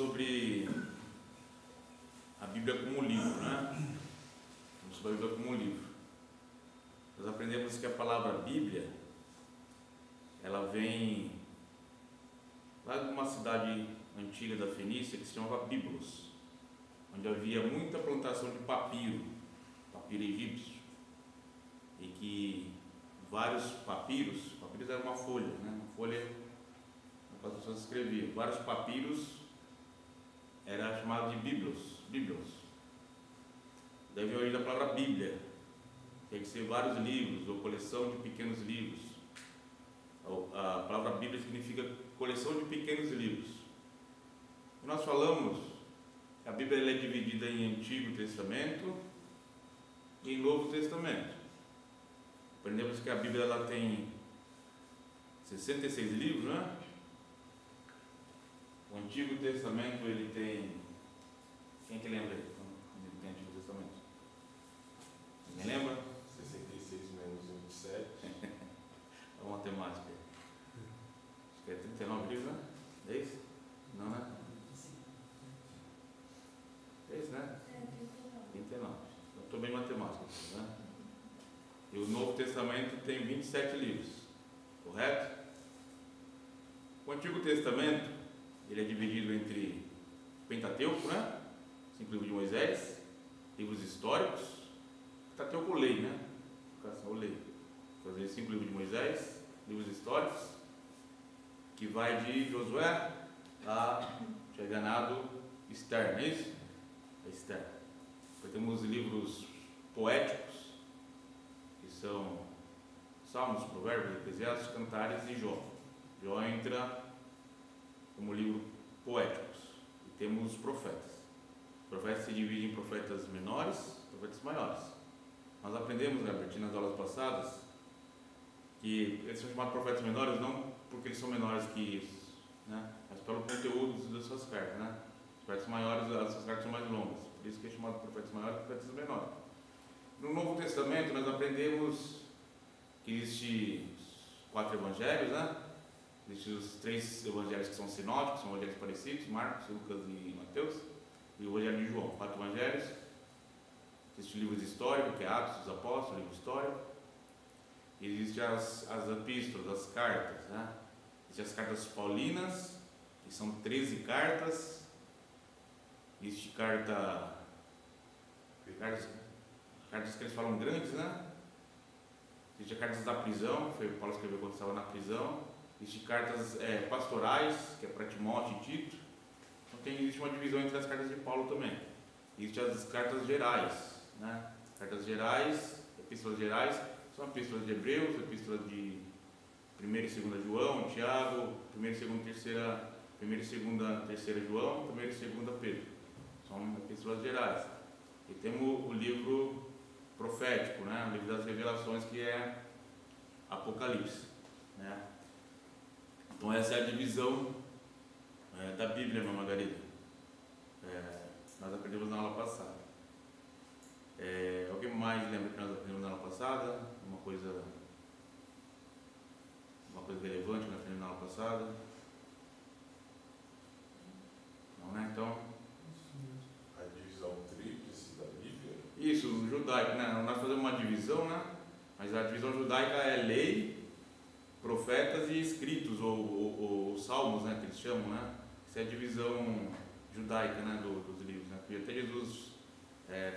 sobre a Bíblia como livro, né? Sobre a Bíblia como livro. Nós aprendemos que a palavra Bíblia, ela vem lá de uma cidade antiga da Fenícia que se chamava Biblos, onde havia muita plantação de papiro egípcio, e que vários papiros era uma folha, né? Uma folha para as pessoas escreviam. Vários papiros era chamado de biblos. Daí vem a origem da palavra Bíblia, que quer ser vários livros ou coleção de pequenos livros. A palavra Bíblia significa coleção de pequenos livros. E nós falamos que a Bíblia ela é dividida em Antigo Testamento e em Novo Testamento. Aprendemos que a Bíblia ela tem 66 livros, né? O Antigo Testamento ele tem... Quem que lembra aí? Ele tem Antigo Testamento? Ninguém lembra? 66 menos 27. É uma matemática. Acho que é 39 livros, né? É isso? Não, né? É isso, né? 39. Eu estou bem em matemática, né? E o Novo Testamento tem 27 livros, correto? O Antigo Testamento, ele é dividido entre Pentateuco, né? 5 livros de Moisés, livros históricos, Pentateuco lei, né? O lei. Fazer 5 livros de Moisés, livros históricos, que vai de Josué a ganado Esther, não é isso? É Esther. Depois temos livros poéticos, que são Salmos, Provérbios, Eclesiastes, Cantares e Jó. Jó entra como livro poéticos. E temos os profetas. Os profetas se dividem em profetas menores e profetas maiores. Nós aprendemos, Herbert, nas aulas passadas, que eles são chamados profetas menores não porque eles são menores que isso, né? Mas pelo conteúdo das suas cartas, né? Os profetas maiores, as suas cartas são mais longas. Por isso que é chamado profetas maiores e profetas menores. No Novo Testamento nós aprendemos que existem 4 evangelhos, né? Existem os 3 evangelhos que são sinóticos, são evangelhos parecidos, Marcos, Lucas e Mateus, e o evangelho de João, 4 evangelhos. Existe o livro histórico, que é Atos dos Apóstolos, livro histórico. E existem as epístolas, as cartas, né? Existem as cartas paulinas, que são 13 cartas. Existe cartas que eles falam grandes, né? Existem cartas da prisão, que foi Paulo escreveu quando estava na prisão. Existem cartas pastorais, que é para Timóteo e Tito. Então existe uma divisão entre as cartas de Paulo também. Existem as cartas gerais, né? Cartas gerais, epístolas gerais, são epístolas de Hebreus, epístolas de 1 e 2 João, Tiago, 1 e 2 3 João, 1 e 2 Pedro. São epístolas gerais. E temos o livro profético, né? O livro das revelações, que é Apocalipse, né? Então essa é a divisão da Bíblia, irmã Margarida. Nós aprendemos na aula passada. Alguém mais lembra que nós aprendemos na aula passada? Uma coisa relevante que nós aprendemos na aula passada? Não, né? Então, A divisão tríplice da Bíblia. isso, judaico, né? Nós fazemos uma divisão, né? Mas a divisão judaica é lei, profetas e escritos, ou salmos, né? Que eles chamam, né? Essa é a divisão judaica, né? Dos livros, né? Porque até Jesus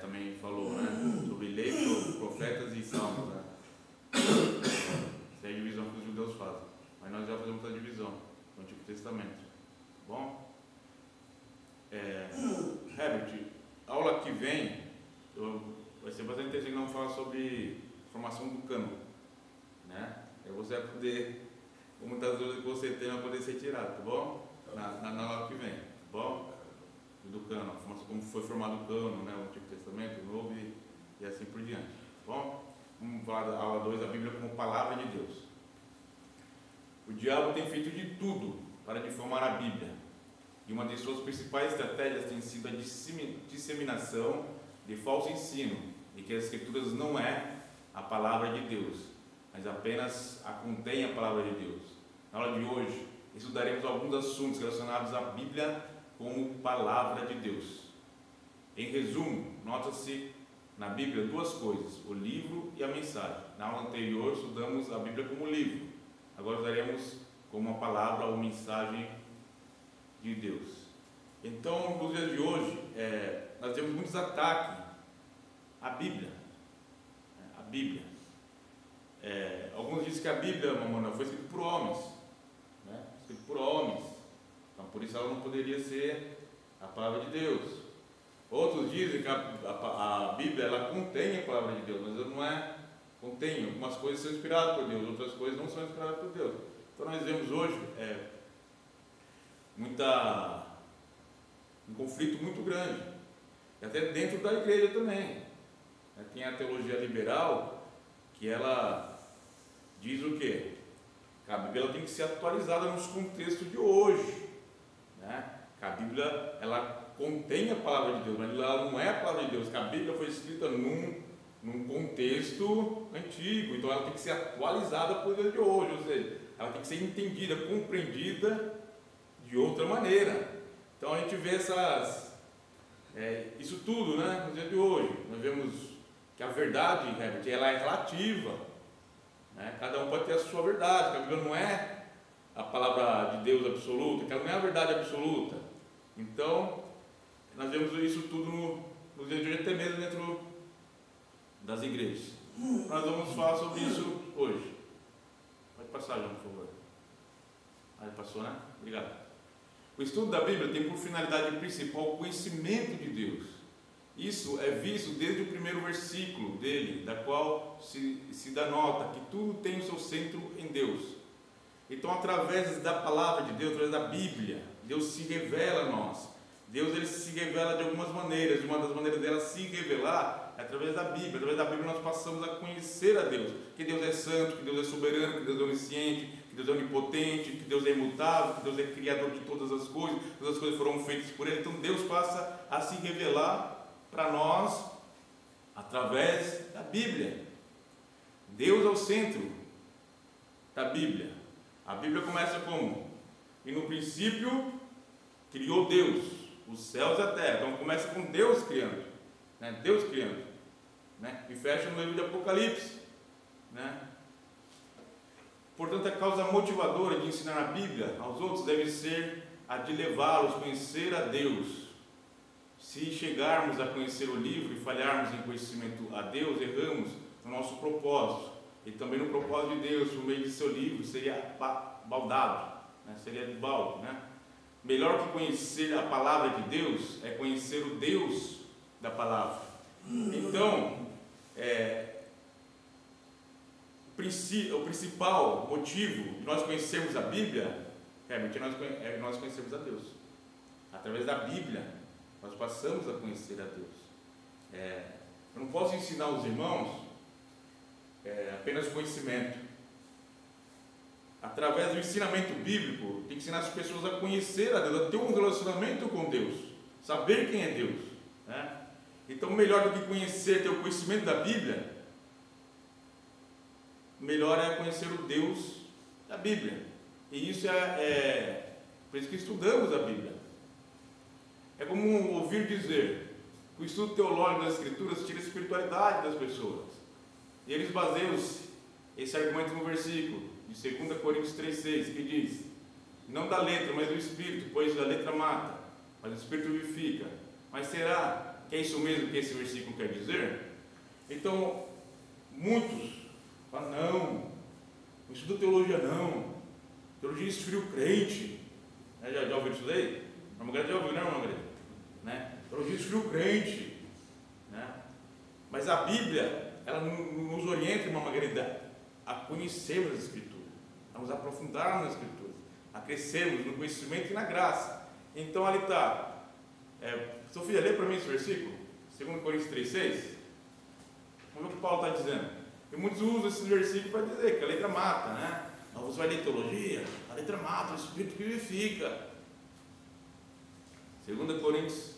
também falou, né? Sobre lei, profetas e salmos, né? Essa é a divisão que os judeus fazem. Mas nós já fazemos outra divisão no Antigo Testamento. Tá bom? Herbert, a aula que vem vai ser bastante interessante, que nós vamos falar sobre formação do cânon, né? Aí você vai poder, muitas dúvidas que você tem, vai poder ser tirado, tá bom? Na aula que vem, tá bom? Do cânon, como foi formado o cânon, né? O Antigo Testamento, o Novo e assim por diante, tá bom? Vamos falar da aula 2, a Bíblia como palavra de Deus. O diabo tem feito de tudo para difamar a Bíblia. E uma de suas principais estratégias tem sido a disseminação de falso ensino, e que as Escrituras não é a palavra de Deus, mas apenas a contém a palavra de Deus. Na aula de hoje, estudaremos alguns assuntos relacionados à Bíblia como palavra de Deus. Em resumo, nota-se na Bíblia duas coisas: o livro e a mensagem. Na aula anterior estudamos a Bíblia como livro, agora usaremos como uma palavra ou mensagem de Deus. Então, nos dias de hoje, nós temos muitos ataques à Bíblia. A Bíblia. Alguns dizem que a Bíblia, mamãe, foi escrita por homens, né? Escrita por homens, então por isso ela não poderia ser a palavra de Deus. Outros dizem que a Bíblia ela contém a palavra de Deus, mas ela não é. Contém, algumas coisas são inspiradas por Deus, outras coisas não são inspiradas por Deus. Então nós vemos hoje um conflito muito grande, e até dentro da igreja também. Tem a teologia liberal, que ela diz o quê? Que a Bíblia ela tem que ser atualizada nos contextos de hoje, né? Que a Bíblia ela contém a palavra de Deus, mas ela não é a palavra de Deus, que a Bíblia foi escrita num contexto antigo, então ela tem que ser atualizada por Deus de hoje, ou seja, ela tem que ser entendida, compreendida de outra maneira. Então a gente vê isso tudo, né, no dia de hoje. Nós vemos que a verdade, Herbert, ela é relativa, né? Cada um pode ter a sua verdade, que a Bíblia não é a palavra de Deus absoluta, que ela não é a verdade absoluta. Então, nós vemos isso tudo no dia de hoje, até mesmo dentro das igrejas. Nós vamos falar sobre isso hoje. Pode passar, João, por favor. Aí passou, né? Obrigado. O estudo da Bíblia tem por finalidade principal o conhecimento de Deus. Isso é visto desde o primeiro versículo dele, da qual se dá nota que tudo tem o seu centro em Deus. Então, através da palavra de Deus, através da Bíblia, Deus se revela a nós. Deus ele se revela de algumas maneiras, e uma das maneiras dela se revelar é através da Bíblia. Através da Bíblia nós passamos a conhecer a Deus, que Deus é santo, que Deus é soberano, que Deus é onisciente, que Deus é onipotente, que Deus é imutável, que Deus é criador de todas as coisas foram feitas por Ele. Então Deus passa a se revelar para nós através da Bíblia. Deus é o centro da Bíblia. A Bíblia começa como? E no princípio criou Deus os céus e a terra. Então começa com Deus criando, né? Deus criando, né? E fecha no livro de Apocalipse, né? Portanto, a causa motivadora de ensinar a Bíblia aos outros deve ser a de levá-los a conhecer a Deus. Se chegarmos a conhecer o livro e falharmos em conhecimento a Deus, erramos no nosso propósito e também no propósito de Deus por meio de seu livro. Seria baldado, né? Seria de balde, né? Melhor que conhecer a palavra de Deus é conhecer o Deus da palavra. Então, o principal motivo de nós conhecermos a Bíblia é nós conhecermos a Deus. Através da Bíblia, nós passamos a conhecer a Deus. Eu não posso ensinar os irmãos apenas conhecimento. Através do ensinamento bíblico, tem que ensinar as pessoas a conhecer a Deus, a ter um relacionamento com Deus, saber quem é Deus, né? Então, melhor do que conhecer, ter o conhecimento da Bíblia, melhor é conhecer o Deus da Bíblia. E isso por isso que estudamos a Bíblia. É como ouvir dizer que o estudo teológico das Escrituras tira a espiritualidade das pessoas. E eles baseiam esse argumento no versículo de 2 Coríntios 3,6, que diz: não da letra, mas do Espírito, pois a letra mata, mas o Espírito vivifica. Mas será que é isso mesmo que esse versículo quer dizer? Então, muitos falam: não, não estuda teologia não, teologia esfria o crente. Já ouviram isso daí? A Margarida já ouviu, né, Margarida? Né? Teologia esfria o crente, né? Mas a Bíblia, ela nos orienta, irmã Margarida, a conhecermos as Escrituras, a nos aprofundarmos nas Escrituras, a crescermos no conhecimento e na graça. Então ali está. Sofia, lê para mim esse versículo, 2 Coríntios 3,6. Vamos ver o que Paulo está dizendo. E muitos usam esse versículo para dizer que a letra mata, né? Então, você vai ler teologia, a letra mata, o Espírito vivifica. 2 Coríntios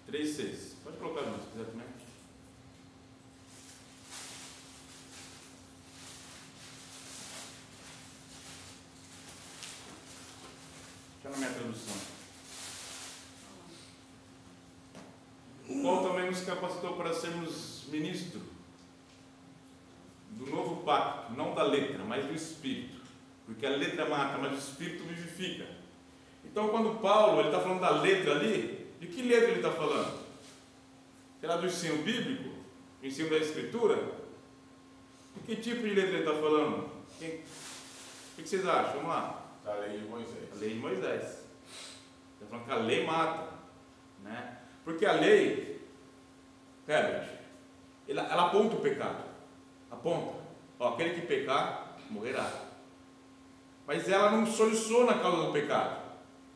3,6. Pode colocar, irmão, se quiser também. Na minha tradução Santo, o qual também nos capacitou para sermos ministros do novo pacto, não da letra, mas do Espírito, porque a letra mata, mas o Espírito vivifica. Então, quando Paulo está falando da letra ali, de que letra ele está falando? Será do ensino bíblico? Do ensino da Escritura? De que tipo de letra ele está falando? O que vocês acham? Vamos lá. Da lei de Moisés. A lei de Moisés. Está falando que a lei mata, né? Porque a lei, Herbert, ela aponta o pecado. Aponta. Ó, aquele que pecar, morrerá. Mas ela não soluciona a causa do pecado.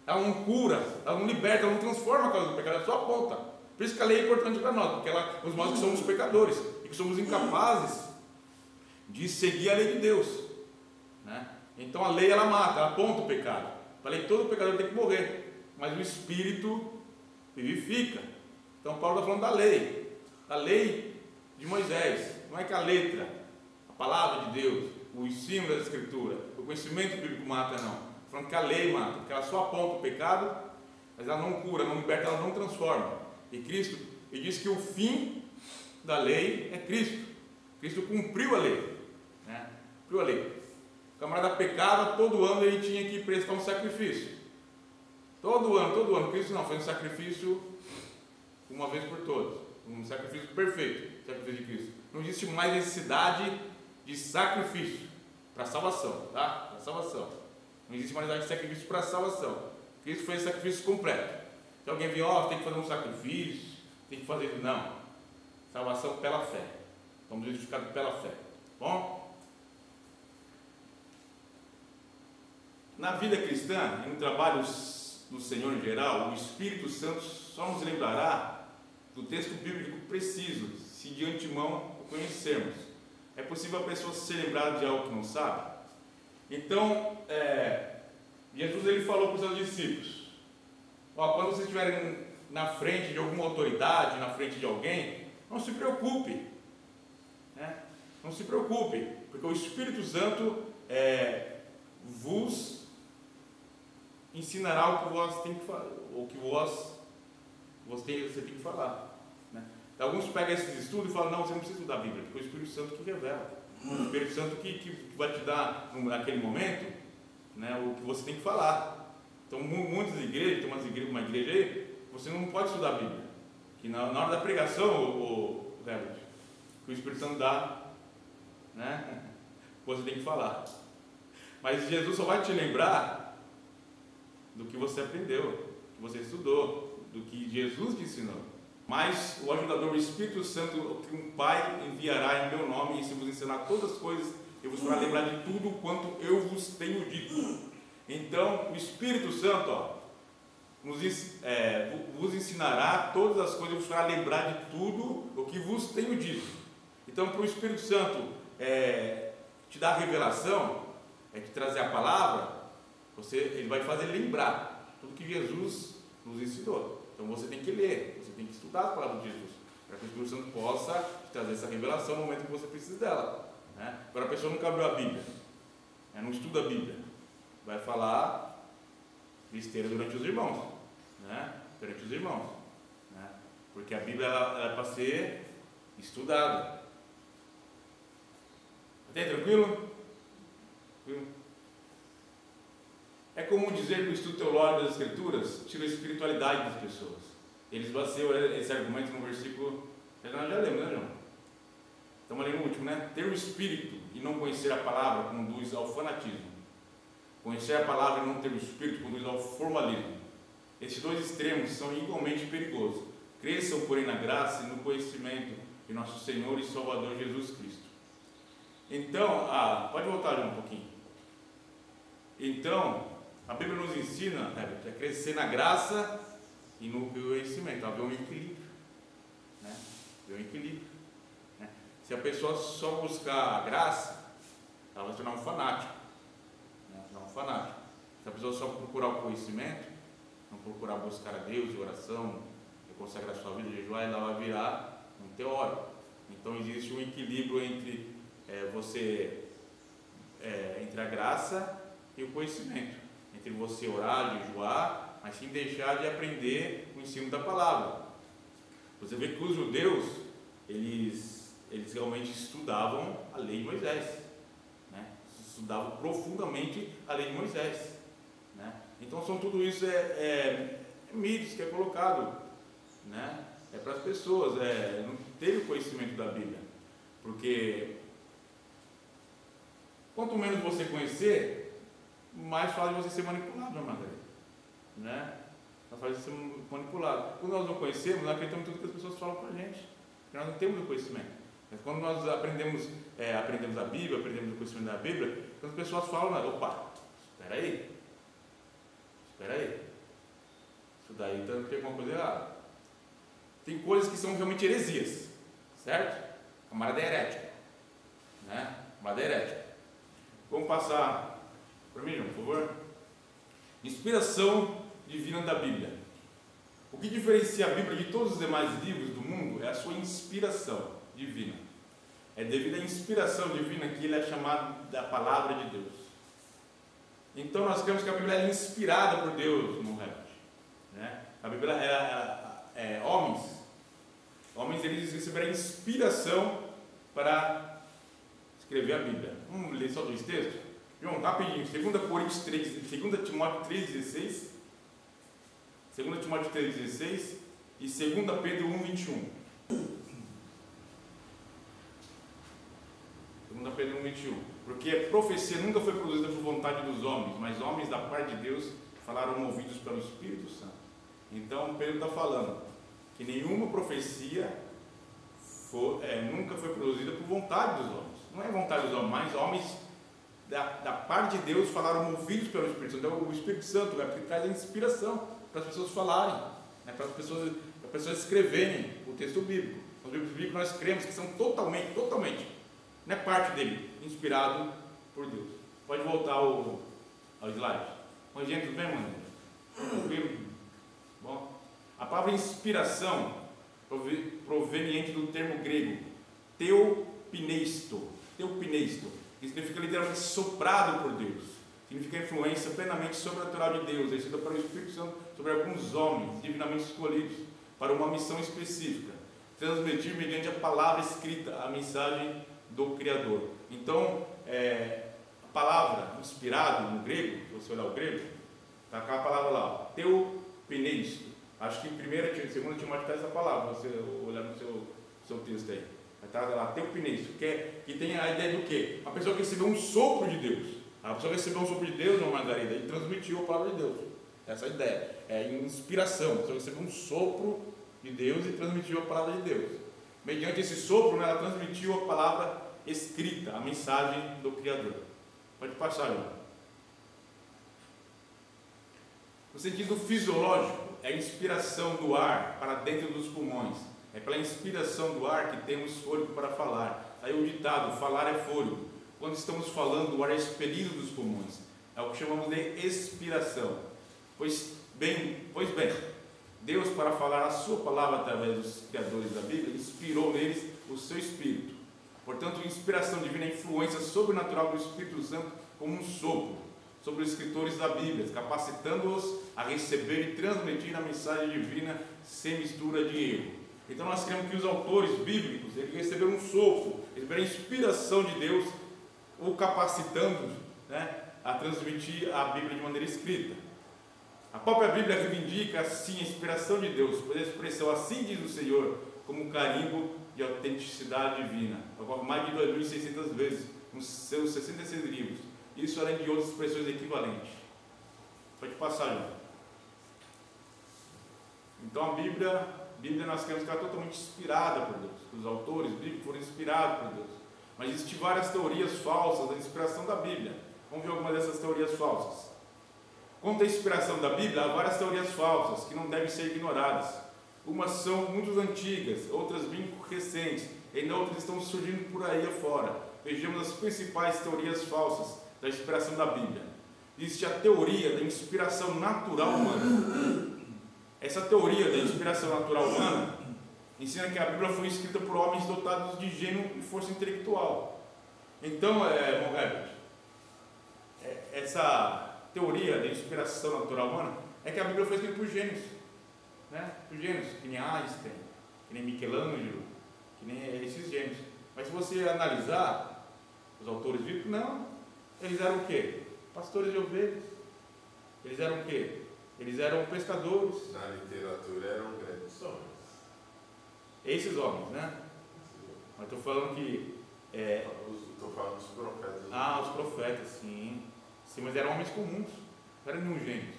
Ela não cura, ela não liberta, ela não transforma a causa do pecado, ela só aponta. Por isso que a lei é importante para nós, porque ela nos mostra que somos pecadores e que somos incapazes de seguir a lei de Deus, né? Então a lei ela mata, ela aponta o pecado. Falei que todo pecador tem que morrer, mas o Espírito vivifica. Então Paulo está falando da lei de Moisés. Não é que a letra, a palavra de Deus, o ensino da Escritura, o conhecimento bíblico mata, não. Está falando que a lei mata, porque ela só aponta o pecado, mas ela não cura, não liberta, ela não transforma. E Cristo, ele diz que o fim da lei é Cristo. Cristo cumpriu a lei, né? Cumpriu a lei. O camarada pecava, todo ano ele tinha que prestar um sacrifício. Todo ano. Cristo não, fez um sacrifício uma vez por todas. Um sacrifício perfeito, o sacrifício de Cristo. Não existe mais necessidade de sacrifício para salvação, tá? Para salvação. Não existe mais necessidade de sacrifício para salvação. Cristo fez o sacrifício completo. Se alguém vier, tem que fazer um sacrifício, tem que fazer. Não. Salvação pela fé. Somos justificados pela fé. Bom? Na vida cristã e no trabalho do Senhor em geral, o Espírito Santo só nos lembrará do texto bíblico preciso, se de antemão o conhecermos. É possível a pessoa se lembrar de algo que não sabe? Então, Jesus ele falou para os seus discípulos: quando vocês estiverem na frente de alguma autoridade, na frente de alguém, não se preocupe, né? Não se preocupe, porque o Espírito Santo vos ensinará o que vós tem que falar, o que você tem que falar, né? Alguns pegam esses estudos e falam: não, você não precisa estudar a Bíblia, porque é o Espírito Santo que revela, o Espírito Santo que vai te dar naquele momento, né, o que você tem que falar. Então, muitas igrejas, tem uma igreja aí, você não pode estudar a Bíblia, que na hora da pregação, o que o Espírito Santo dá, né, você tem que falar. Mas Jesus só vai te lembrar do que você aprendeu, do que você estudou, do que Jesus te ensinou. Mas o ajudador, o Espírito Santo, que um Pai enviará em meu nome, e se vos ensinar todas as coisas, eu vos fará lembrar de tudo quanto eu vos tenho dito. Então, o Espírito Santo vos ensinará todas as coisas, vos fará lembrar de tudo o que vos tenho dito. Então, para o Espírito Santo te dar a revelação, te trazer a palavra, ele vai fazer lembrar tudo que Jesus nos ensinou. Então, você tem que ler, você tem que estudar a palavra de Jesus, para que o Espírito Santo possa te trazer essa revelação no momento que você precisa dela, né? Agora, a pessoa nunca abriu a Bíblia, não estuda a Bíblia, vai falar besteira durante os irmãos, né? Durante os irmãos, né? Porque a Bíblia ela é para ser estudada. Até tranquilo? É comum dizer que o estudo teológico das Escrituras tira a espiritualidade das pessoas. Eles baseiam esse argumento no versículo que nós já lemos, né, João? Estamos ali no último, né? Ter o Espírito e não conhecer a palavra conduz ao fanatismo. Conhecer a palavra e não ter o Espírito conduz ao formalismo. Esses dois extremos são igualmente perigosos. Cresçam, porém, na graça e no conhecimento de nosso Senhor e Salvador Jesus Cristo. Então, pode voltar já um pouquinho. Então, a Bíblia nos ensina a crescer na graça e no conhecimento, haver um equilíbrio, né? Haver um equilíbrio, né? Se a pessoa só buscar a graça, ela vai se tornar um fanático, né? Se a pessoa só procurar o conhecimento, não procurar buscar a Deus, oração, consagrar sua vida, jejuar, ela vai virar um teórico. Então existe um equilíbrio entre entre a graça e o conhecimento, entre você orar, jejuar mas sim deixar de aprender o ensino da palavra. Você vê que os judeus, eles realmente estudavam a lei de Moisés, né? Estudavam profundamente a lei de Moisés, né? Então tudo isso mitos que é colocado, né? É para as pessoas, não ter o conhecimento da Bíblia, porque quanto menos você conhecer, mais fácil você ser manipulado, né, Margarida? Né? Mais fácil ser manipulado. Quando nós não conhecemos, nós acreditamos em tudo que as pessoas falam para a gente, porque nós não temos o conhecimento. Mas quando nós aprendemos a Bíblia, aprendemos o conhecimento da Bíblia, quando as pessoas falam, opa, espera aí, isso daí tem alguma coisa errada. Tem coisas que são realmente heresias, certo? Camarada é herético, né? Camarada é herético. Vamos passar para mim, por favor. Inspiração divina da Bíblia. O que diferencia a Bíblia de todos os demais livros do mundo é a sua inspiração divina. É devido à inspiração divina que ele é chamado da palavra de Deus. Então nós cremos que a Bíblia é inspirada por Deus, no Herbert, né? A Bíblia homens eles receberam a inspiração para escrever a Bíblia. Vamos ler só dois textos? João, rapidinho, 2 Coríntios 3, 2 Timóteo 3,16, 2 Timóteo 3,16 e 2 Pedro 1,21. 2 Pedro 1,21. Porque a profecia nunca foi produzida por vontade dos homens, mas homens da parte de Deus falaram movidos pelo Espírito Santo. Então Pedro está falando que nenhuma profecia nunca foi produzida por vontade dos homens. Não é vontade dos homens, mas homens da parte de Deus falaram movidos pelo Espírito Santo. Então o Espírito Santo traz a inspiração para as pessoas falarem, né, para as pessoas escreverem o texto bíblico. Os livros bíblicos nós cremos que são totalmente, não é parte dele, inspirado por Deus. Pode voltar ao slide. Mas gente, tudo bem, mano? Bom, a palavra inspiração proveniente do termo grego teopneisto, que significa literalmente soprado por Deus, significa influência plenamente sobrenatural de Deus, exercida pelo Espírito Santo sobre alguns homens divinamente escolhidos para uma missão específica, transmitir mediante a palavra escrita a mensagem do Criador. Então, a palavra inspirado no grego, se você olhar o grego, está aquela palavra lá, teopneisto. Acho que em 1 e 2 Timóteo está essa palavra, você olhar no seu texto aí. Está lá, teopneisto, que tem a ideia do quê? A pessoa que recebeu um sopro de Deus. A pessoa que recebeu um sopro de Deus, não, Margarida, e transmitiu a palavra de Deus. Essa é a ideia. É inspiração. A pessoa recebeu um sopro de Deus e transmitiu a palavra de Deus. Mediante esse sopro, né, ela transmitiu a palavra escrita, a mensagem do Criador. Pode passar, João. No sentido fisiológico, é a inspiração do ar para dentro dos pulmões. É pela inspiração do ar que temos fôlego para falar. Aí o ditado, falar é fôlego. Quando estamos falando, o ar é expelido dos pulmões. É o que chamamos de expiração. Pois bem, Deus, para falar a sua palavra através dos criadores da Bíblia, inspirou neles o seu Espírito. Portanto, inspiração divina é a influência sobrenatural do Espírito Santo como um sopro sobre os escritores da Bíblia, capacitando-os a receber e transmitir a mensagem divina sem mistura de erro. Então nós cremos que os autores bíblicos, eles receberam um sopro, receberam a inspiração de Deus, o capacitando, né, a transmitir a Bíblia de maneira escrita. A própria Bíblia reivindica assim a inspiração de Deus, pois a expressão assim diz o Senhor, como um carimbo de autenticidade divina, ocorre mais de 2.600 vezes nos seus 66 livros, isso além de outras expressões equivalentes. Pode passar, João. Então a Bíblia nós queremos que ela é totalmente inspirada por Deus. Os autores bíblicos foram inspirados por Deus. Mas existem várias teorias falsas da inspiração da Bíblia. Vamos ver algumas dessas teorias falsas. Quanto à inspiração da Bíblia, há várias teorias falsas que não devem ser ignoradas. Umas são muito antigas, outras bem recentes, e ainda outras estão surgindo por aí afora. Vejamos as principais teorias falsas da inspiração da Bíblia. Existe a teoria da inspiração natural humana. Essa teoria da inspiração natural humana ensina que a Bíblia foi escrita por homens dotados de gênio e força intelectual. Então, Herbert, essa teoria da inspiração natural humana é que a Bíblia foi escrita por gênios, né? Por gênios, que nem Einstein, que nem Michelangelo, que nem esses gênios. Mas se você analisar os autores bíblicos, não, eles eram o quê? Pastores de ovelhas. Eles eram o quê? Eles eram pescadores. Na literatura eram grandes homens. Esses homens, né? Mas estou falando que... Estou falando dos profetas. Os profetas, sim. Sim, mas eram homens comuns, não eram nenhum gênios.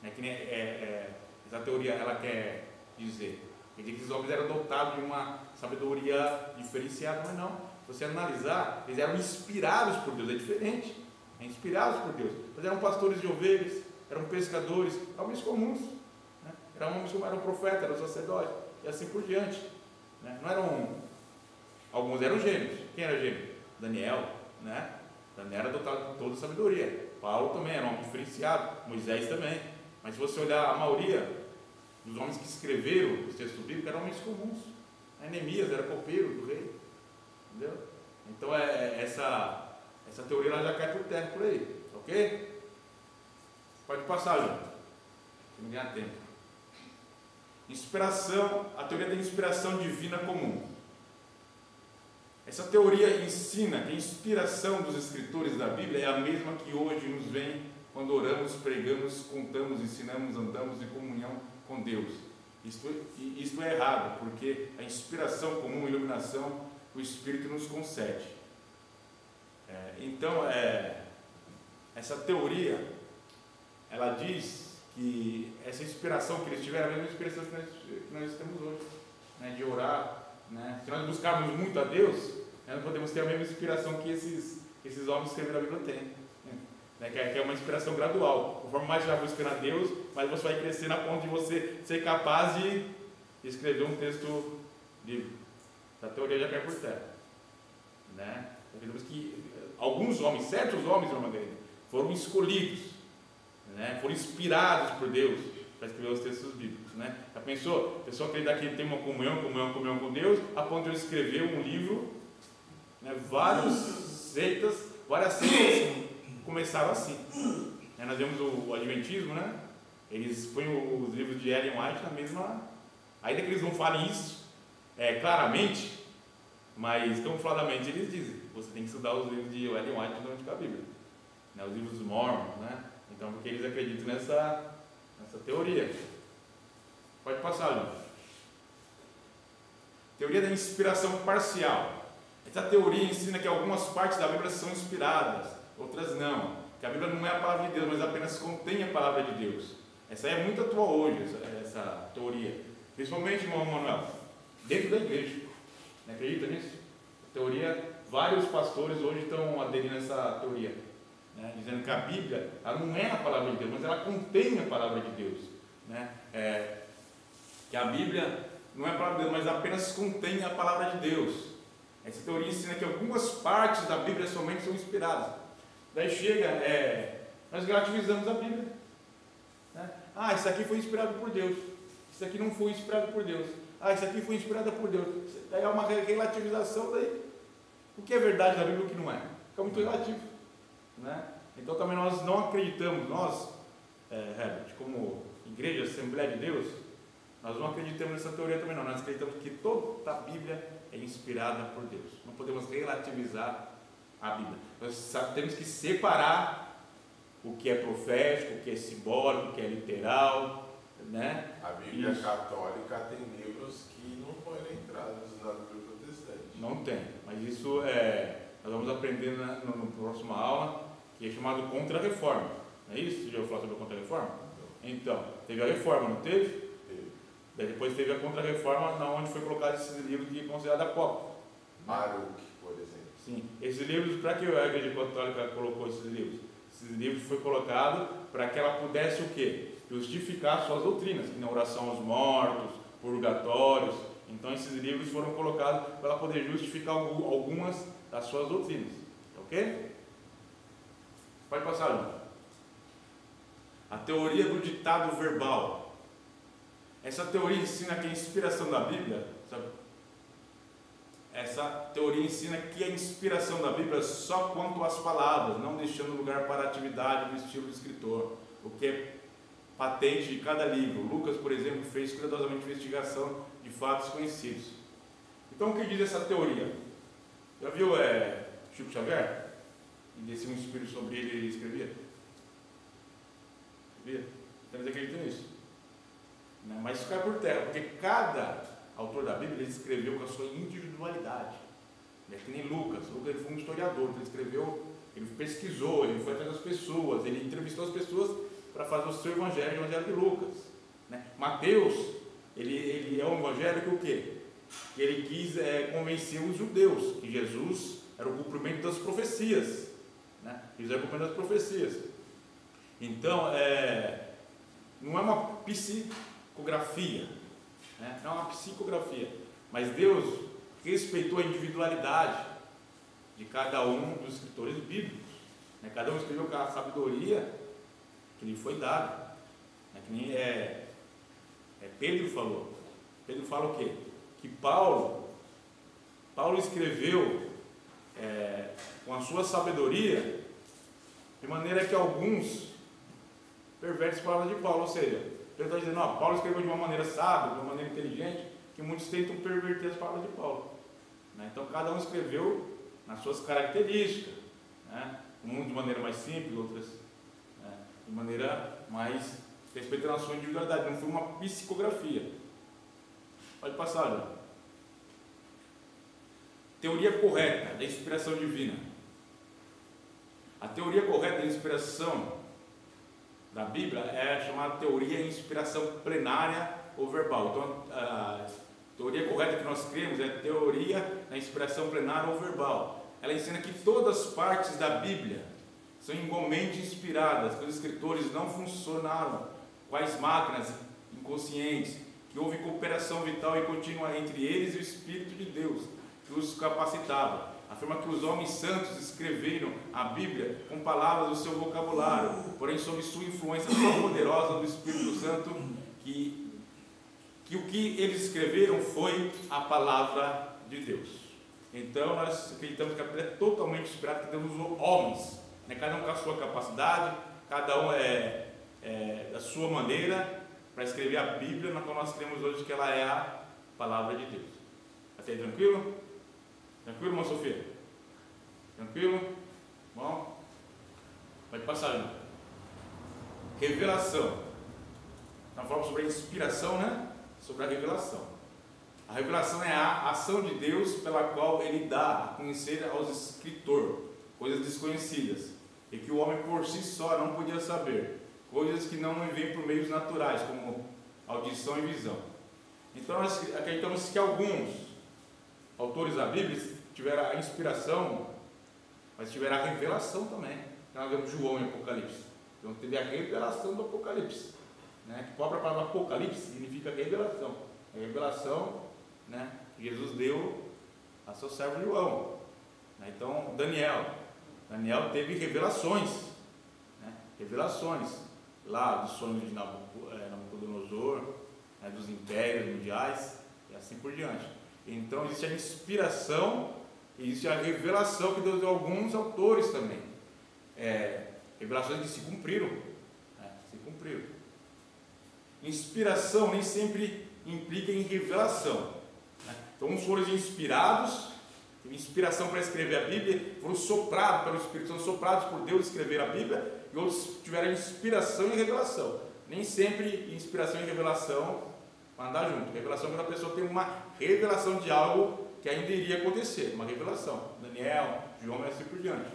É que nem, essa teoria ela quer dizer que esses homens eram dotados de uma sabedoria diferenciada, mas não. Se você analisar, eles eram inspirados por Deus, é diferente. Inspirados por Deus. Eles eram pastores de ovelhas, eram pescadores, homens comuns. Né? Eram homens como eram profetas, eram sacerdotes, e assim por diante. Né? Não eram. Alguns eram gênios. Quem era gênio? Daniel, né? Daniel era dotado de toda a sabedoria. Paulo também era um homem diferenciado, Moisés também. Mas se você olhar a maioria dos homens que escreveram os textos bíblicos eram homens comuns. Neemias era copeiro do rei. Entendeu? Então essa teoria ela já cai por terra por aí. Ok? Pode passar, João. Não ganhar tempo. Inspiração, a teoria da inspiração divina comum. Essa teoria ensina que a inspiração dos escritores da Bíblia é a mesma que hoje nos vem quando oramos, pregamos, contamos, ensinamos, andamos em comunhão com Deus. Isto é errado, porque a inspiração comum, a iluminação, o Espírito nos concede. Então, essa teoria, ela diz que essa inspiração que eles tiveram é a mesma inspiração que nós temos hoje, né, de orar. Né? Se nós buscarmos muito a Deus, nós podemos ter a mesma inspiração que esses homens que escreveram a Bíblia têm, né? Que é uma inspiração gradual. Conforme mais você vai buscando a Deus, mais você vai crescer na ponto de você ser capaz de escrever um texto bíblico. A teoria já cai por terra, né? Que alguns homens, certos homens, irmã Margarida, foram escolhidos, né? Foram inspirados por Deus para escrever os textos bíblicos, né? Já pensou? A pessoa acredita que tem uma comunhão com Deus, a ponto de escrever um livro, né? Várias seitas começaram assim. Nós vemos o Adventismo, né? Eles põem os livros de Ellen White na mesma. Ainda que eles não falem isso claramente, mas camufladamente eles dizem: você tem que estudar os livros de Ellen White durante a Bíblia, né? Os livros dos Mormons, né? Então, porque eles acreditam nessa teoria. Pode passar, João. Teoria da inspiração parcial. Essa teoria ensina que algumas partes da Bíblia são inspiradas, outras não. Que a Bíblia não é a palavra de Deus, mas apenas contém a palavra de Deus. Essa aí é muito atual hoje, essa teoria. Principalmente, irmão Manuel, dentro da igreja. Não acredita nisso? Teoria, vários pastores hoje estão aderindo a essa teoria, né? Dizendo que a Bíblia ela não é a palavra de Deus, mas ela contém a palavra de Deus, né? Que a Bíblia não é a palavra de Deus, mas apenas contém a palavra de Deus. Essa teoria ensina que algumas partes da Bíblia somente são inspiradas. Daí chega, nós relativizamos a Bíblia, né? Isso aqui foi inspirado por Deus, isso aqui não foi inspirado por Deus, isso aqui foi inspirado por Deus. Daí é uma relativização. Daí o que é verdade da Bíblia e o que não é? Fica muito relativo, né? Então também nós não acreditamos, nós, Herbert, como Igreja Assembleia de Deus, nós não acreditamos nessa teoria também não. Nós acreditamos que toda a Bíblia é inspirada por Deus. Não podemos relativizar a Bíblia. Nós temos que separar o que é profético, o que é simbólico, o que é literal, né? A Bíblia católica tem livros que não foram entrados na Bíblia protestante. Não tem, mas isso nós vamos aprender na próxima aula, que é chamado Contra-Reforma. Não é isso? Você já ouviu falar sobre a Contra-Reforma? Então, teve a Reforma, não teve? Daí depois teve a Contra-Reforma, onde foi colocado esses livros que é considerado apócrifo. Baruch, por exemplo. Sim, esses livros, para que a Igreja Católica colocou esses livros? Esses livros foi colocado para que ela pudesse o quê? Justificar suas doutrinas, que na oração aos mortos, purgatórios. Então esses livros foram colocados para ela poder justificar algumas das suas doutrinas. Ok? Pode passar, João. A teoria do ditado verbal. Essa teoria ensina que a inspiração da Bíblia, sabe? Essa teoria ensina que a inspiração da Bíblia é só quanto às palavras, não deixando lugar para a atividade do estilo do escritor. O que patente de cada livro. Lucas, por exemplo, fez cuidadosamente investigação de fatos conhecidos. Então, o que diz essa teoria? Já viu Chico Xavier? E descia um espírito sobre ele e ele escrevia? Então eles acreditam nisso. Mas isso cai por terra, porque cada autor da Bíblia ele escreveu com a sua individualidade. Que nem Lucas. Lucas ele foi um historiador, ele escreveu, ele pesquisou, ele foi atrás das pessoas, ele entrevistou as pessoas para fazer o seu evangelho, o evangelho de Lucas. Mateus, ele é um evangelho que o quê? Que ele quis convencer os judeus que Jesus era o cumprimento das profecias. Jesus era o cumprimento das profecias. Então, não é uma psicografia, não é uma psicografia, mas Deus respeitou a individualidade de cada um dos escritores bíblicos. Cada um escreveu com a sabedoria que lhe foi dada. Que nem Pedro falou. Pedro fala o quê? Que Paulo escreveu com a sua sabedoria, de maneira que alguns pervertem as palavras de Paulo. Ou seja, Pedro está dizendo, não, Paulo escreveu de uma maneira sábia, de uma maneira inteligente, que muitos tentam perverter as palavras de Paulo. Então cada um escreveu nas suas características, uns de maneira mais simples, outras de maneira mais respeitando a sua individualidade. Não foi uma psicografia. Pode passar, João. Teoria correta da inspiração divina. A teoria correta da inspiração da Bíblia é chamada teoria de inspiração plenária ou verbal. Então, a teoria correta que nós cremos é a teoria da inspiração plenária ou verbal. Ela ensina que todas as partes da Bíblia são igualmente inspiradas, que os escritores não funcionaram quais máquinas inconscientes, que houve cooperação vital e contínua entre eles e o Espírito de Deus, que os capacitava. Afirma que os homens santos escreveram a Bíblia com palavras do seu vocabulário, porém sob sua influência tão poderosa do Espírito Santo, que o que eles escreveram foi a palavra de Deus. Então nós acreditamos que a Bíblia é totalmente inspirada, que Deus usou homens, cada um com a sua capacidade, cada um da sua maneira, para escrever a Bíblia, na qual nós cremos hoje que ela é a palavra de Deus. Até aí, tranquilo? Tranquilo, irmã Sofia? Tranquilo? Bom? Pode passar, irmão. Revelação. Nós falamos sobre a inspiração, sobre a revelação. A revelação é a ação de Deus pela qual Ele dá a conhecer aos escritores coisas desconhecidas e que o homem por si só não podia saber, coisas que não vêm por meios naturais, como audição e visão. Então nós acreditamos que alguns autores da Bíblia tiveram a inspiração, mas tiveram a revelação também. Então nós vemos João em Apocalipse. Então teve a revelação do Apocalipse. Que a própria palavra Apocalipse significa revelação. A revelação que Jesus deu a seu servo João. Então Daniel teve revelações. Revelações lá dos sonhos de Nabucodonosor, dos impérios mundiais e assim por diante. Então existe a inspiração e existe a revelação que Deus deu a alguns autores também. Revelações que se cumpriram. Inspiração nem sempre implica em revelação. Então uns foram inspirados, teve inspiração para escrever a Bíblia, foram soprados pelo Espírito Santo, soprados por Deus escrever a Bíblia, e outros tiveram inspiração e revelação. Nem sempre inspiração e revelação vão andar junto. Revelação é quando a pessoa tem uma revelação de algo que ainda iria acontecer, uma revelação. Daniel, João e assim por diante.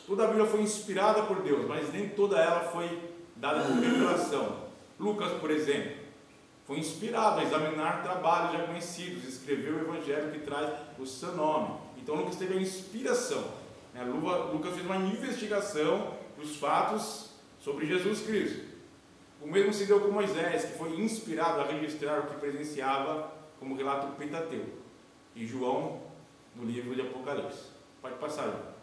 Toda a Bíblia foi inspirada por Deus, mas nem toda ela foi dada por revelação. Lucas, por exemplo, foi inspirado a examinar trabalhos já conhecidos, escreveu o evangelho que traz o seu nome. Então Lucas teve a inspiração. Lucas fez uma investigação dos fatos sobre Jesus Cristo. O mesmo se deu com Moisés, que foi inspirado a registrar o que presenciava como relato Pentateuco. E João, no livro de Apocalipse. Pode passar, João.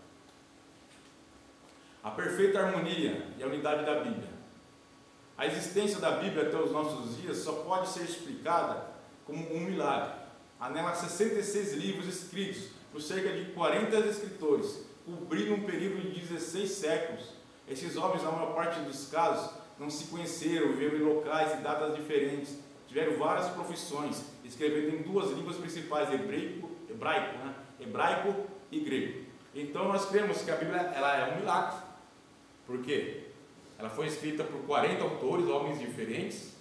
A perfeita harmonia e a unidade da Bíblia. A existência da Bíblia até os nossos dias só pode ser explicada como um milagre. Há nela 66 livros escritos por cerca de 40 escritores, cobrindo um período de 16 séculos. Esses homens, na maior parte dos casos, não se conheceram, viveram em locais e datas diferentes, tiveram várias profissões, escrevendo em duas línguas principais, hebraico e grego. Então nós cremos que a Bíblia ela é um milagre. Por quê? Ela foi escrita por 40 autores, homens diferentes,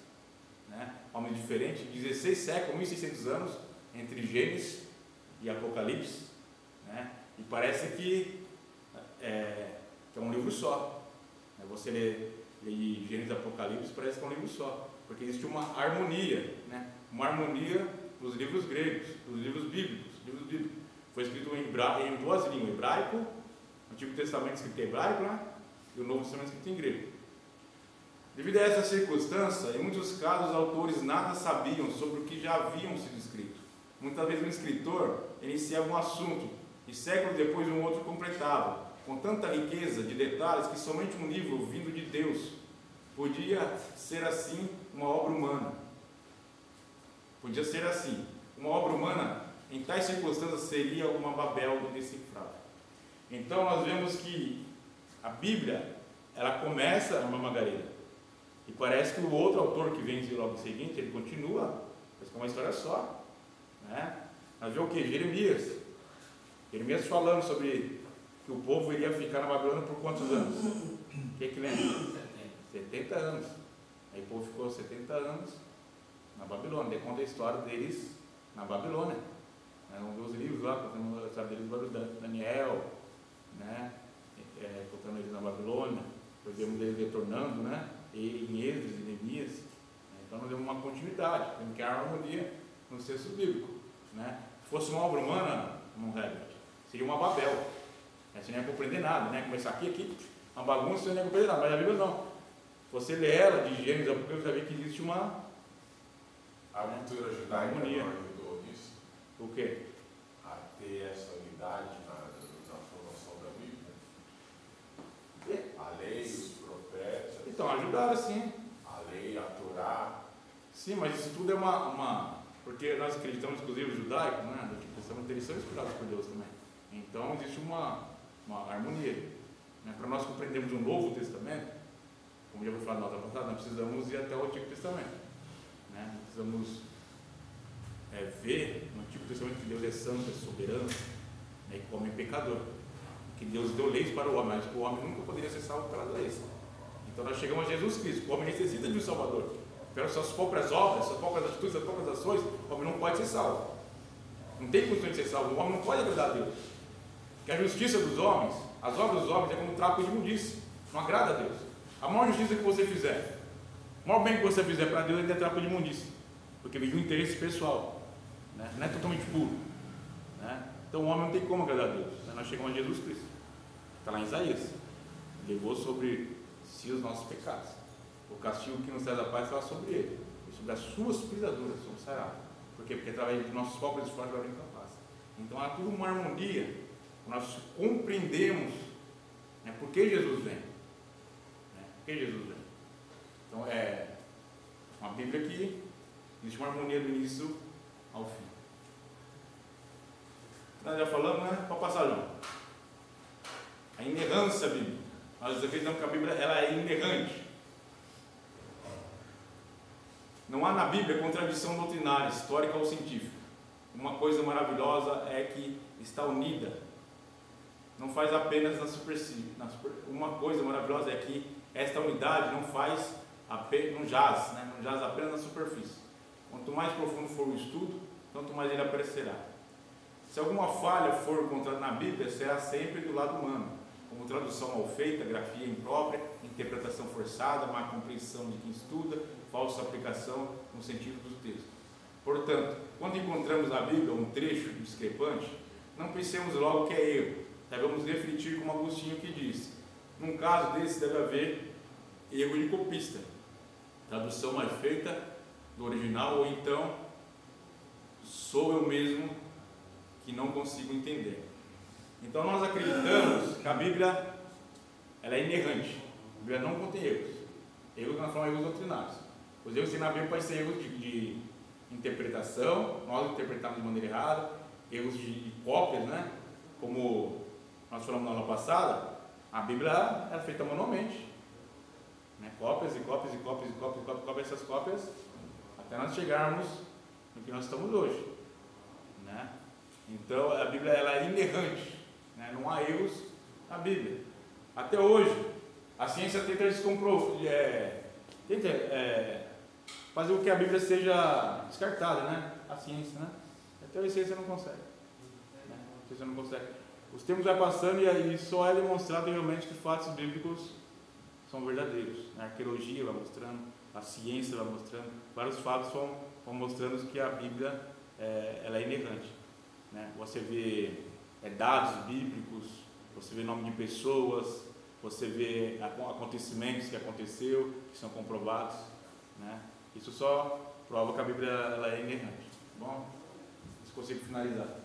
16 séculos, 1600 anos, entre Gênesis e Apocalipse, e parece que é um livro só. Você lê Gênesis e Apocalipse, parece que é um livro só, porque existe uma harmonia, dos livros gregos, dos livros bíblicos. Foi escrito em duas línguas, hebraico, o Antigo Testamento escrito em hebraico, e o Novo Testamento escrito em grego. Devido a essa circunstância, em muitos casos os autores nada sabiam sobre o que já haviam sido escrito. Muitas vezes um escritor iniciava um assunto e séculos depois um outro completava, com tanta riqueza de detalhes que somente um livro vindo de Deus podia ser assim uma obra humana. Podia ser assim. Uma obra humana, em tais circunstâncias, seria uma Babel indecifrável. Então nós vemos que a Bíblia, ela começa uma margarida. E parece que o outro autor que vem logo em seguinte, ele continua, parece que é uma história só. Nós vemos o que? Jeremias falando sobre que o povo iria ficar na Babilônia por quantos anos? Quem que lembra? 70 anos. Aí o povo ficou 70 anos na Babilônia. Daí conta a história deles na Babilônia. Vamos ver os livros lá, contando a história deles, Daniel, contando eles na Babilônia. Depois vemos eles retornando, e em Esdras e Neemias. Então nós vemos uma continuidade, temos que a harmonia no texto bíblico. Se fosse uma obra humana, seria uma Babel. Você não ia compreender nada, começar aqui, uma bagunça, você não ia compreender nada, mas a Bíblia não. Você lê ela de Gênesis a Apocalipse, você vai ver que existe uma cultura judaica não ajudou nisso? O quê? A ter essa unidade na formação da Bíblia. A lei, os profetas. Então, ajudaram sim. A lei, a Torá. Sim, mas isso tudo é porque nós acreditamos que os livros judaicos, do Antigo Testamento, eles são inspirados por Deus também. Então, existe uma harmonia. Para nós compreendermos o Novo Testamento, como já vou falar na outra passada, nós precisamos ir até o Antigo Testamento. Precisamos ver no Antigo Testamento que Deus é santo, é soberano, e que o homem é pecador. Que Deus deu leis para o homem, mas o homem nunca poderia ser salvo pelas leis. Então nós chegamos a Jesus Cristo. O homem necessita de um Salvador. Pelas suas próprias obras, suas próprias atitudes, suas próprias ações, o homem não pode ser salvo. Não tem condição de ser salvo. O homem não pode agradar a Deus. Porque a justiça dos homens, as obras dos homens é como um trapo de imundície. Não agrada a Deus. A maior justiça que você fizer, o maior bem que você fizer para Deus, ele é trapo de imundície. Porque vem de um interesse pessoal. Não é totalmente puro. Então o homem não tem como agradar a Deus. Nós chegamos a Jesus Cristo. Está lá em Isaías. Levou sobre si os nossos pecados. O castigo que nos traz a paz está sobre ele. E sobre as suas pisaduras somos sarados. Por quê? Porque através de nossos próprios esforços nós somos capazes. Então há tudo uma harmonia. Nós compreendemos por que Jesus vem. Por que Jesus vem. Então é uma Bíblia que existe uma harmonia do início ao fim. Nós já falamos, para passar, João. A inerrância bíblica. Nós acreditamos que a Bíblia ela é inerrante. Não há na Bíblia contradição doutrinária, histórica ou científica. Uma coisa maravilhosa é que está unida. Não faz apenas na superfície. Uma coisa maravilhosa é que esta unidade não jaz apenas na superfície. Quanto mais profundo for o estudo, tanto mais ele aparecerá. Se alguma falha for encontrada na Bíblia, será sempre do lado humano, como tradução mal feita, grafia imprópria, interpretação forçada, má compreensão de quem estuda, falsa aplicação no sentido do texto. Portanto, quando encontramos na Bíblia um trecho discrepante, não pensemos logo que é erro. Devemos refletir como Agostinho que diz: num caso desse deve haver erro de copista, tradução mal feita do original, ou então sou eu mesmo que não consigo entender. Então nós acreditamos que a Bíblia ela é inerrante. A Bíblia não contém erros. Erros que nós falamos erros doutrinários. Os erros na Bíblia podem ser erros de interpretação, nós interpretamos de maneira errada, erros de cópias, Como nós falamos na aula passada, a Bíblia é feita manualmente. né? Cópias e cópias e cópias e cópias e cópias, cópias, essas cópias, até nós chegarmos no que nós estamos hoje, né? Então a Bíblia ela é inerrante, né? Não há erros na Bíblia. Até hoje, a ciência tenta fazer com que a Bíblia seja descartada, né? A ciência, né? Até hoje a ciência não consegue, né? A ciência não consegue. Os tempos vai passando e só é demonstrado realmente que fatos bíblicos são verdadeiros, né? A arqueologia vai mostrando, a ciência vai mostrando, vários fatos vão mostrando que a Bíblia ela é inerrante, né? Você vê dados bíblicos, você vê nome de pessoas, você vê acontecimentos que aconteceu, que são comprovados, né? Isso só prova que a Bíblia ela é inerrante. Tá bom? Se consigo finalizar.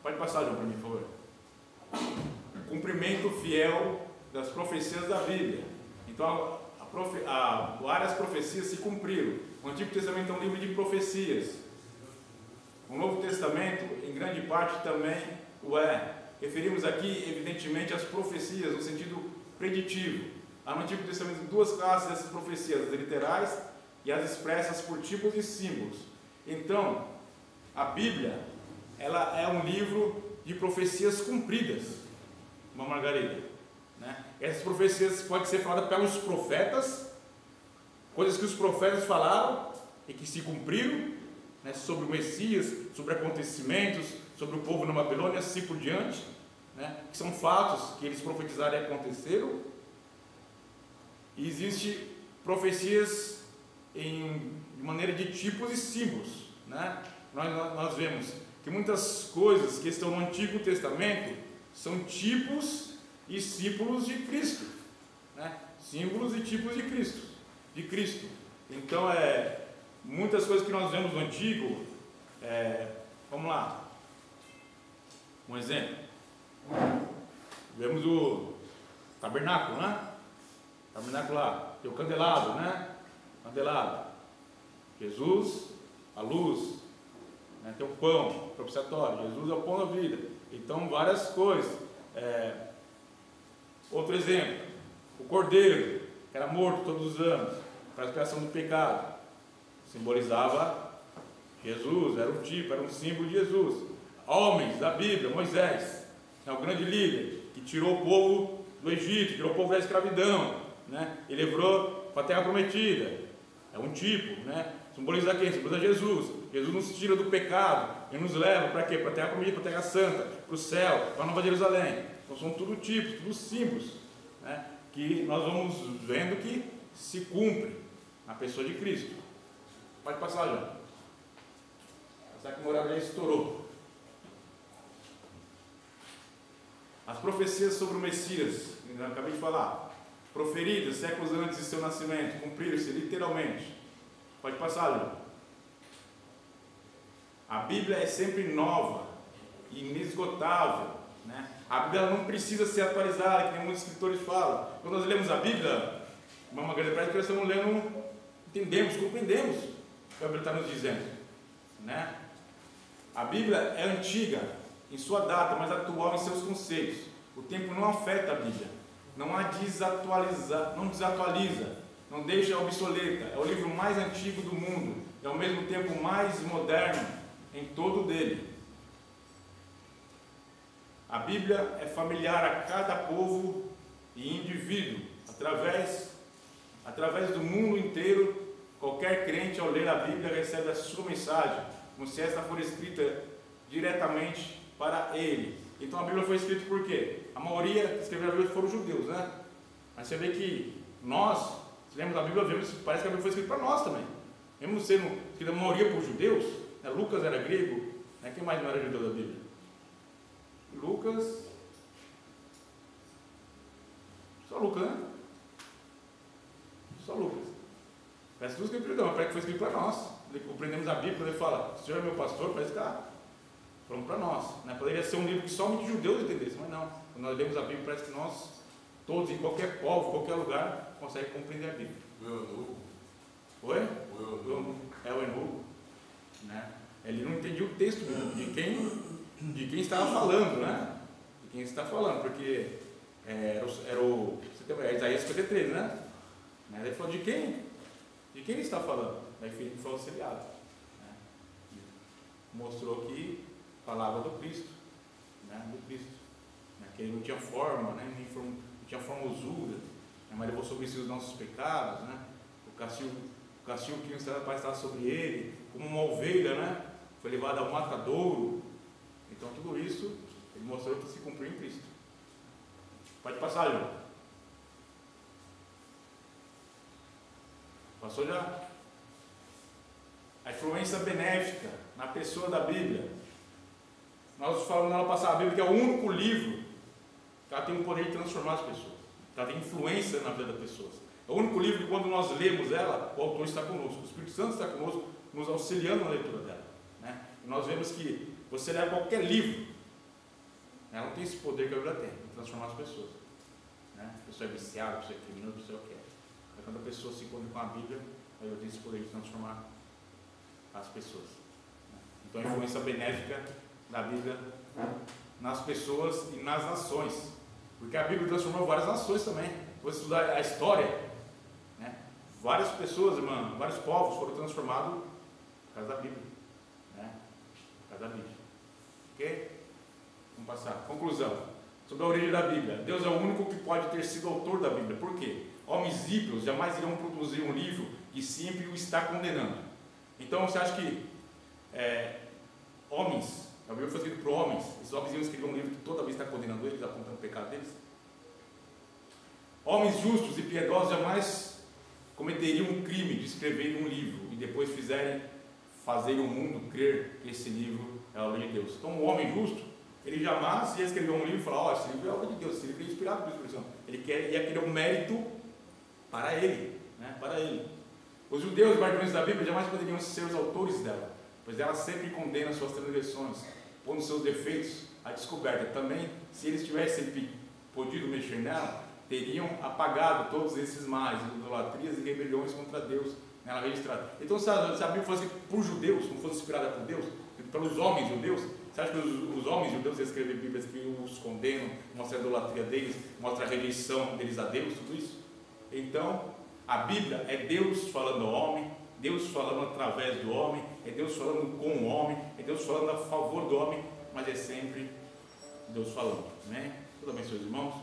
Pode passar, João, para mim, por favor. Cumprimento fiel das profecias da Bíblia. Então, várias profecias se cumpriram. O Antigo Testamento é um livro de profecias. O Novo Testamento, em grande parte, também o é. Referimos aqui, evidentemente, às profecias, no sentido preditivo. Há no Antigo Testamento duas classes dessas profecias, as literais e as expressas por tipos e símbolos. Então, a Bíblia, ela é um livro de profecias cumpridas, uma margarida, né? Essas profecias podem ser faladas pelos profetas, coisas que os profetas falaram e que se cumpriram, né? Sobre o Messias, sobre acontecimentos, sobre o povo na Babilônia, assim por diante, né? Que são fatos que eles profetizaram e aconteceram. E existem profecias de maneira de tipos e símbolos, né? Nós vemos que muitas coisas que estão no Antigo Testamento são tipos e símbolos de Cristo, né? Símbolos e tipos de Cristo. Então, muitas coisas que nós vemos no Antigo, vamos lá, um exemplo, vemos o tabernáculo, né? Tabernáculo lá, tem o candelabro, né? Candelabro, Jesus, a luz, né? Tem o pão propiciatório, Jesus é o pão da vida. Então, várias coisas. Outro exemplo, o cordeiro, que era morto todos os anos para a expiação do pecado, simbolizava Jesus, era um tipo, era um símbolo de Jesus. Homens da Bíblia, Moisés, o grande líder que tirou o povo do Egito, tirou o povo da escravidão, né? E levou para a terra prometida. É um tipo, né? Simboliza quem? Simboliza Jesus. Jesus nos tira do pecado e nos leva para quê? Para a terra prometida, para a terra santa, para o céu, para a Nova Jerusalém. Então são tudo tipos, tudo símbolos, né? Que nós vamos vendo que se cumpre na pessoa de Cristo. Pode passar, João. Essa que o horário já estourou. As profecias sobre o Messias, eu acabei de falar, proferidas séculos antes de seu nascimento, cumpriram-se literalmente. Pode passar, João. A Bíblia é sempre nova e inesgotável, né? A Bíblia não precisa ser atualizada, que nem muitos escritores falam. Quando nós lemos a Bíblia, uma grande parte que nós estamos lendo, entendemos, compreendemos o que a Bíblia está nos dizendo, né? A Bíblia é antiga em sua data, mas atual em seus conceitos. O tempo não afeta a Bíblia, não desatualiza, não deixa obsoleta. É o livro mais antigo do mundo e ao mesmo tempo mais moderno em todo dele. A Bíblia é familiar a cada povo e indivíduo. Através do mundo inteiro, qualquer crente ao ler a Bíblia recebe a sua mensagem, como se esta for escrita diretamente para ele. Então a Bíblia foi escrita por quê? A maioria que escreveu a Bíblia foram judeus, né? Mas você vê que nós, se lemos a Bíblia, parece que a Bíblia foi escrita para nós também. Mesmo sendo escrita a maioria por judeus, né? Lucas era grego, né? Quem mais não era judeu da Bíblia? Lucas, só Lucas, né? Só Lucas. Parece tudo escrito, não, parece que foi escrito para nós. Compreendemos a Bíblia, quando ele fala, o Senhor é meu pastor, parece que está falando para nós, né? Poderia ser um livro que somente judeus entendessem, mas não. Quando nós lemos a Bíblia, parece que nós, todos, em qualquer povo, qualquer lugar, conseguem compreender a Bíblia. O eunuco. Oi? O eunuco. É o eunuco, né? Ele não entendia o texto de quem estava falando, né? De quem está falando, porque era Isaías 53, né? Ele falou de quem? De quem ele está falando? Daí Filipe foi auxiliado. Né? Mostrou que falava do Cristo. Né? Do Cristo. Né? Que ele não tinha forma, né? Não tinha formosura. Né? Mas levou sobre si os nossos pecados. Né? O castigo que nos para estar sobre ele, como uma ovelha, né? Foi levado ao matadouro. Então tudo isso ele mostrou que se cumpriu em Cristo. Pode passar, João. Passou já? A influência benéfica na pessoa da Bíblia. Nós falamos nela passar a Bíblia, que é o único livro que ela tem o poder de transformar as pessoas. Ela tem influência na vida das pessoas. É o único livro que quando nós lemos ela, o autor está conosco. O Espírito Santo está conosco, nos auxiliando na leitura dela. Né? E nós vemos que você lê qualquer livro, ela não tem esse poder que a Bíblia tem, de transformar as pessoas. Né? A pessoa é viciada, a pessoa é criminosa, a pessoa quer. Mas quando a pessoa se encontra com a Bíblia, ela tem esse poder de transformar as pessoas. Então a influência benéfica da Bíblia nas pessoas e nas nações. Porque a Bíblia transformou várias nações também. Você estudar a história, né? Várias pessoas, irmão, vários povos foram transformados por causa da Bíblia. Né? Por causa da Bíblia. Ok? Vamos passar. Conclusão. Sobre a origem da Bíblia. Deus é o único que pode ter sido autor da Bíblia. Por quê? Homens ímpios jamais irão produzir um livro que sempre o está condenando. Então você acha que homens, a Bíblia foi escrita por homens, esses homens iam escrever um livro que toda vez está condenando eles, apontando o pecado deles? Homens justos e piedosos jamais cometeriam um crime de escrever um livro e depois fazerem o mundo crer que esse livro é a obra de Deus. Então um homem justo, ele jamais ia escrever um livro e falar, esse livro é a obra de Deus, esse livro é inspirado pelo Espírito Santo. Ele ia querer um mérito para ele, né? Para ele. Os judeus e guardiões da Bíblia jamais poderiam ser os autores dela, pois ela sempre condena suas transgressões, pondo seus defeitos à descoberta. Também, se eles tivessem podido mexer nela, teriam apagado todos esses males, idolatrias e rebeliões contra Deus nela registrada. Então, se a Bíblia fosse por judeus, não fosse inspirada por Deus, pelos homens judeus, você acha que os homens judeus escrevem Bíblias que os condenam, mostram a idolatria deles, mostram a rejeição deles a Deus, tudo isso? Então, a Bíblia é Deus falando ao homem, Deus falando através do homem, é Deus falando com o homem, é Deus falando a favor do homem, mas é sempre Deus falando. Amém? Tudo bem, seus irmãos?